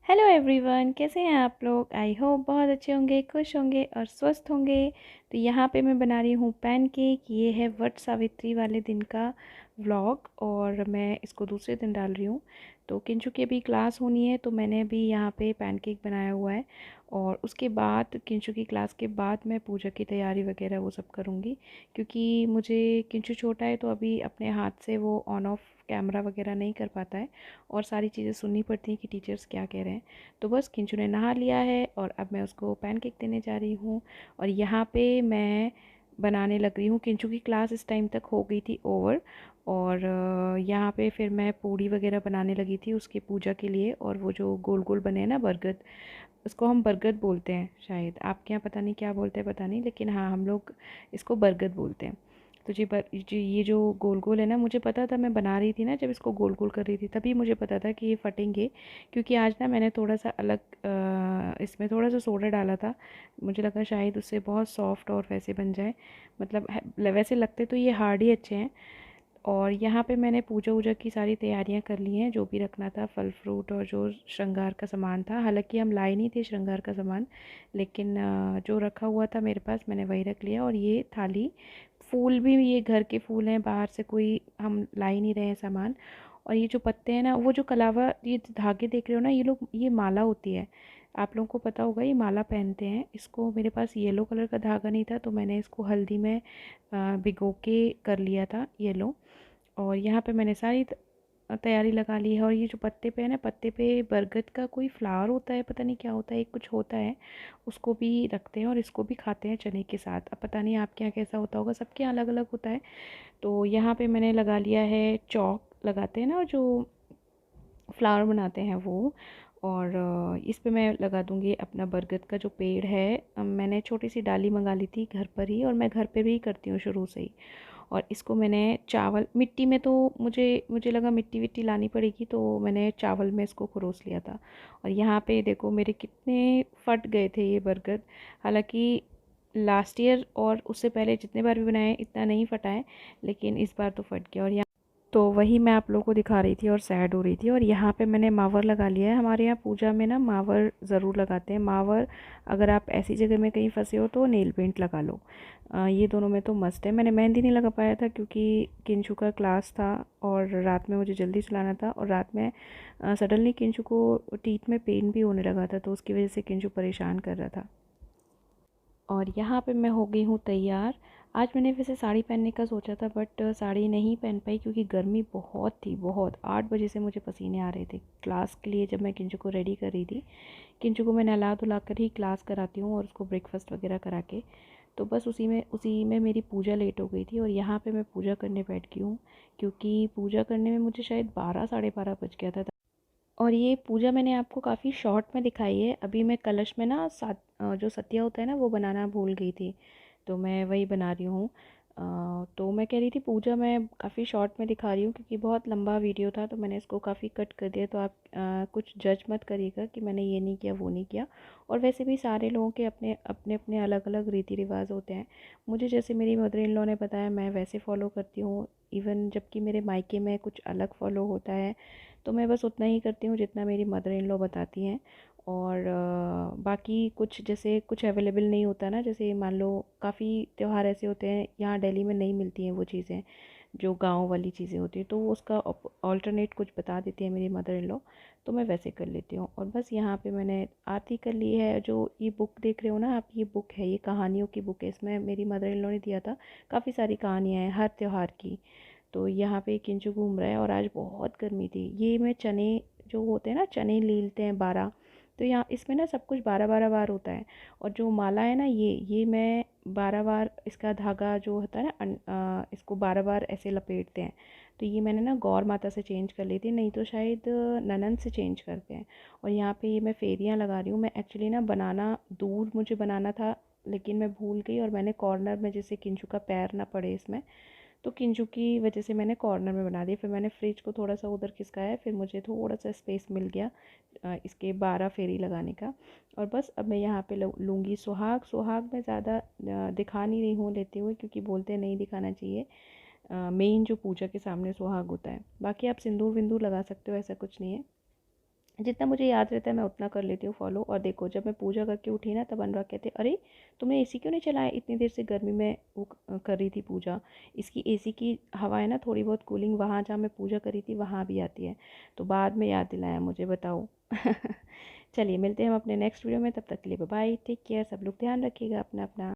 Hello everyone, कैसे हैं आप लोग। आई होप बहुत अच्छे होंगे, खुश होंगे और स्वस्थ होंगे। तो यहाँ पे मैं बना रही हूँ पैनकेक। ये है वट सावित्री वाले दिन का व्लॉग और मैं इसको दूसरे दिन डाल रही हूँ। तो किंचू की अभी क्लास होनी है तो मैंने अभी यहाँ पे पैनकेक बनाया हुआ है और उसके बाद किंचू की क्लास के बाद मैं पूजा की तैयारी वगैरह वो सब करूँगी। क्योंकि मुझे किंचू छोटा है तो अभी अपने हाथ से वो ऑन ऑफ कैमरा वगैरह नहीं कर पाता है और सारी चीज़ें सुननी पड़ती हैं कि टीचर्स क्या कह रहे हैं। तो बस किंचू ने नहा लिया है और अब मैं उसको पैनकेक देने जा रही हूँ। और यहाँ पे मैं बनाने लग रही हूँ। किंचू की क्लास इस टाइम तक हो गई थी ओवर और यहाँ पे फिर मैं पूड़ी वगैरह बनाने लगी थी उसकी पूजा के लिए। और वो जो गोल गोल बने हैं ना बरगद, उसको हम बरगद बोलते हैं शायद, आपके यहाँ पता नहीं क्या बोलते हैं पता नहीं, लेकिन हाँ हम लोग इसको बरगद बोलते हैं। तो जी ये जो गोल गोल है ना, मुझे पता था, मैं बना रही थी ना जब इसको गोल गोल कर रही थी तभी मुझे पता था कि ये फटेंगे। क्योंकि आज ना मैंने थोड़ा सा अलग इसमें थोड़ा सा सोडा डाला था। मुझे लगा शायद उससे बहुत सॉफ्ट और वैसे बन जाए। मतलब वैसे लगते तो ये हार्ड ही अच्छे हैं। और यहाँ पे मैंने पूजा वूजा की सारी तैयारियाँ कर ली हैं, जो भी रखना था, फल फ्रूट और जो श्रृंगार का सामान था। हालांकि हम लाए नहीं थे श्रृंगार का सामान, लेकिन जो रखा हुआ था मेरे पास मैंने वही रख लिया। और ये थाली, फूल भी ये घर के फूल हैं, बाहर से कोई हम ला ही नहीं रहे हैं सामान। और ये जो पत्ते हैं ना, वो जो कलावा, ये धागे देख रहे हो ना, ये लोग, ये माला होती है। आप लोगों को पता होगा ये माला पहनते हैं। इसको मेरे पास येलो कलर का धागा नहीं था तो मैंने इसको हल्दी में भिगो के कर लिया था येलो। और यहाँ पे मैंने सारी तैयारी लगा ली है। और ये जो पत्ते पे है ना, पत्ते पे बरगद का कोई फ्लावर होता है, पता नहीं क्या होता है, एक कुछ होता है, उसको भी रखते हैं और इसको भी खाते हैं चने के साथ। अब पता नहीं आपके यहाँ कैसा होता होगा, सबके यहाँ अलग अलग होता है। तो यहाँ पे मैंने लगा लिया है चौक, लगाते हैं ना जो फ्लावर बनाते हैं वो। और इस पे मैं लगा दूँगी अपना बरगद का जो पेड़ है। मैंने छोटी सी डाली मंगा ली थी घर पर ही, और मैं घर पे भी करती हूँ शुरू से ही। और इसको मैंने चावल मिट्टी में, तो मुझे मुझे लगा मिट्टी विट्टी लानी पड़ेगी तो मैंने चावल में इसको परोस लिया था। और यहाँ पे देखो मेरे कितने फट गए थे ये बरगद। हालांकि लास्ट ईयर और उससे पहले जितने बार भी बनाए इतना नहीं फटा है, लेकिन इस बार तो फट गया। और यहाँ तो वही मैं आप लोगों को दिखा रही थी और सैड हो रही थी। और यहाँ पे मैंने मावर लगा लिया है। हमारे यहाँ पूजा में ना मावर ज़रूर लगाते हैं। मावर, अगर आप ऐसी जगह में कहीं फंसे हो तो नेल पेंट लगा लो। ये दोनों में तो मस्त है। मैंने मेहंदी नहीं लगा पाया था क्योंकि किंचू का क्लास था और रात में मुझे जल्दी चलाना था। और रात में सडनली किंचू को टीथ में पेन भी होने लगा था तो उसकी वजह से किंचू परेशान कर रहा था। और यहाँ पे मैं हो गई हूँ तैयार। आज मैंने वैसे साड़ी पहनने का सोचा था बट साड़ी नहीं पहन पाई क्योंकि गर्मी बहुत थी, बहुत। 8 बजे से मुझे पसीने आ रहे थे क्लास के लिए, जब मैं किंचू को रेडी कर रही थी। किंचू को मैं नहला धुला कर ही क्लास कराती हूँ और उसको ब्रेकफास्ट वगैरह करा के। तो बस उसी में मेरी पूजा लेट हो गई थी। और यहाँ पे मैं पूजा करने बैठ गई हूँ क्योंकि पूजा करने में मुझे शायद 12 साढ़े 12 बज गया था। और ये पूजा मैंने आपको काफ़ी शॉर्ट में दिखाई है। अभी मैं कलश में ना जो सतिया होता है ना वो बनाना भूल गई थी, तो मैं वही बना रही हूँ। तो मैं कह रही थी पूजा मैं काफ़ी शॉर्ट में दिखा रही हूँ क्योंकि बहुत लंबा वीडियो था तो मैंने इसको काफ़ी कट कर दिया। तो आप कुछ जज मत करिएगा कि मैंने ये नहीं किया वो नहीं किया। और वैसे भी सारे लोगों के अपने अपने अपने अलग अलग रीति रिवाज होते हैं। मुझे जैसे मेरी मदर इन लॉ ने बताया मैं वैसे फ़ॉलो करती हूँ। इवन जबकि मेरे मायके में कुछ अलग फ़ॉलो होता है तो मैं बस उतना ही करती हूँ जितना मेरी मदर इन लॉ बताती हैं। और बाकी कुछ जैसे कुछ अवेलेबल नहीं होता ना, जैसे मान लो काफ़ी त्यौहार ऐसे होते हैं यहाँ दिल्ली में नहीं मिलती हैं वो चीज़ें, जो गांव वाली चीज़ें होती हैं, तो वो उसका ऑल्टरनेट कुछ बता देती है मेरी मदर इन लॉ। तो मैं वैसे कर लेती हूँ। और बस यहाँ पे मैंने आरती कर ली है। जो ये बुक देख रहे हो ना आप, ये बुक है, ये कहानियों की बुक है। इसमें मेरी मदर इन लॉ ने दिया था, काफ़ी सारी कहानियाँ हैं हर त्यौहार की। तो यहाँ पे किंचु घूम रहा है और आज बहुत गर्मी थी। ये मैं चने जो होते हैं ना, चने लीलते हैं 12, तो यहाँ इसमें ना सब कुछ 12 12 बार होता है। और जो माला है ना, ये मैं 12 बार इसका धागा जो होता है ना इसको 12 बार ऐसे लपेटते हैं। तो ये मैंने ना गौर माता से चेंज कर ली थी, नहीं तो शायद ननन से चेंज करते हैं। और यहाँ पे ये मैं फेरियाँ लगा रही हूँ। मैं एक्चुअली ना बनाना दूर मुझे बनाना था, लेकिन मैं भूल गई और मैंने कॉर्नर में, जैसे किंचु का पैर ना पड़े इसमें, तो किंजू की वजह से मैंने कॉर्नर में बना दी। फिर मैंने फ्रिज को थोड़ा सा उधर खिसकाया, फिर मुझे थोड़ा सा स्पेस मिल गया इसके 12 फेरी लगाने का। और बस अब मैं यहाँ पे लूँगी सुहाग। सुहाग मैं ज़्यादा दिखा नहीं रही हूँ लेते हुए क्योंकि बोलते हैं नहीं दिखाना चाहिए। मेन जो पूजा के सामने सुहाग होता है, बाकी आप सिंदूर विंदूर लगा सकते हो, ऐसा कुछ नहीं है। जितना मुझे याद रहता है मैं उतना कर लेती हूँ फॉलो। और देखो जब मैं पूजा करके उठी ना, तब अनुराग कहते अरे तुमने एसी क्यों नहीं चलाया, इतनी देर से गर्मी में वो कर रही थी पूजा। इसकी एसी की हवा है ना थोड़ी बहुत कूलिंग, वहाँ जहाँ मैं पूजा करी थी वहाँ भी आती है। तो बाद में याद दिलाया मुझे, बताओ। चलिए मिलते हैं हम अपने नेक्स्ट वीडियो में, तब तक के लिए बाय बाय, टेक केयर, सब लोग ध्यान रखिएगा अपना अपना।